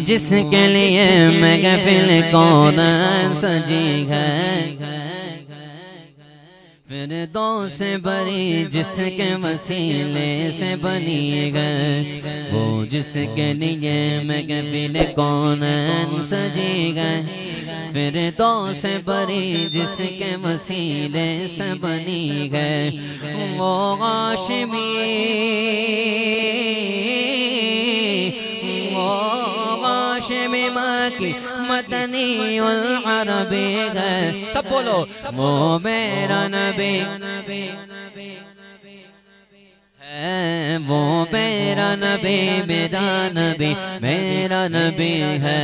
جس کے لیے محفل کونین سجی ہے، فردوس بری جس کے وسیلے سے بنی گئے، وہ جس کے لیے محفل کونین سجی گئے، فردوس بری جس کے وسیلے سے بنی گئے، وہ ہاشمی، وہ ہاشمی مکی مدنی العربی ہے، سب بولو، وہ میرا نبی ہے، وہ میرا نبی، میرا نبی، میرا نبی ہے،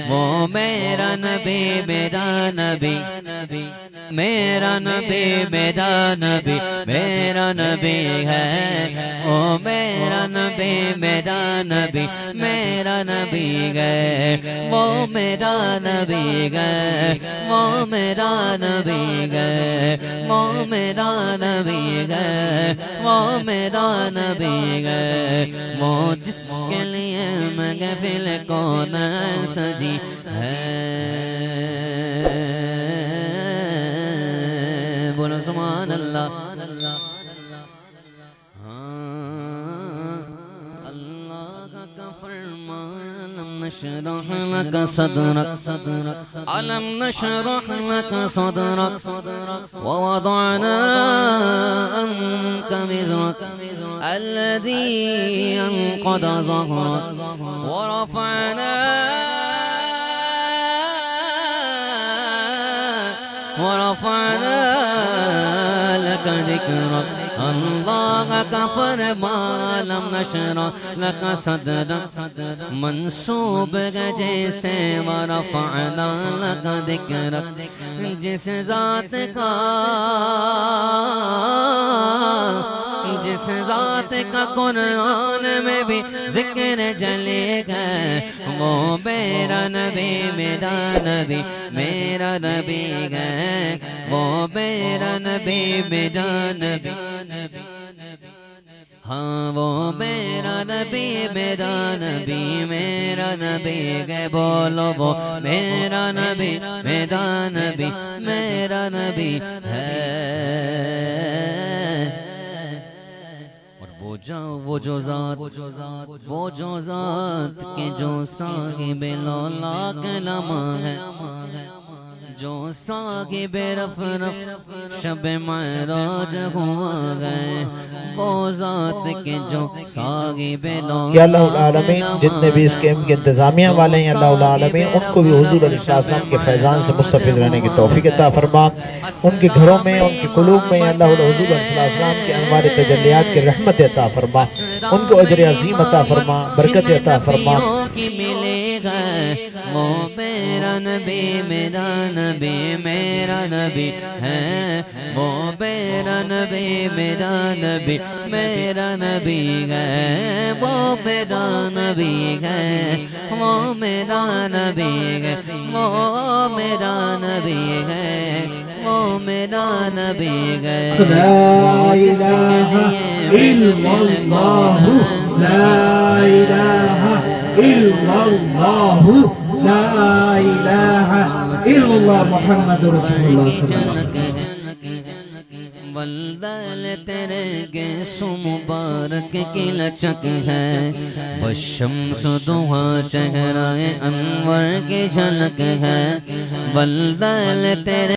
وہ میرا نبی، میرا نبی، میرا نبی، میرا نبی، میرا نبی ہے، وہ میرا نبی، میرا نبی، میرا نبی ہے، وہ میرا نبی ہے، وہ میرا نبی ہے، وہ میرا نبی ہے، وہ میرا نبی ہے، وہ جس کے لیے محفل کونین سجی ہے، بولو سبحان اللہ۔ اللہ کا فرمان، علم نشرح لک صدرک، علم نشرح لک صدرک، ووضعنا عنک وزرک الذی انقض ظهرک، ورفعنا لك ذكرك، اللہ کا فرمان، لم نشرح لك صدرك، منصوب ہے جیسے ورفعنا لك ذکرک، جس ذات کا، جس ذات کا قرآن میں بھی ذکر جلے گا، وہ میرا نبی، میرا نبی، میرا نبی ہے، وہ میرا نبی، میرا نبی، ہاں وہ میرا نبی، میرا نبی، میرا نبی ہے، بولو وہ میرا نبی، میرا نبی، میرا نبی ہے، وہ جو ذات، وہ جو ذات کے جو صاحب لولاک لمع ہے، جو صاحب رفرف شب معراج ہوا گئے، وہ ذات کے جو صاحب لولاک، یا اللہ العالمین جتنے بھی اس کیمپ کے انتظامیہ والے ہیں، اللہ العالمین ان کو بھی حضور علیہ السلام کے فیضان سے مستفید رہنے کی توفیق عطا فرما، ان کے گھروں میں، ان کے قلوب میں اللہ حضور علیہ السلام کے انوار تجلیات کی رحمت عطا فرما، ان کو اجر عظیم عطا فرما، برکت عطا فرما۔ وہ میرا نبی، میرا نبی، میرا نبی ہے، وہ میرا نبی، میرا نبی، میرا نبی ہے، وہ میرا نبی ہے، وہ میرا نبی ہے، وہ میرا نبی ہے، وہ میرا نبی ہے، لا الہ الا اللہ، لا الہ الا اللہ، لا الہ الا اللہ، محمد رسول اللہ صلی اللہ علیہ وسلم۔ والدال تیرے گیسو مبارک کی لچک ہے، والشمس دعا چہرہ انور کی جھلک ہے، والدال تیرے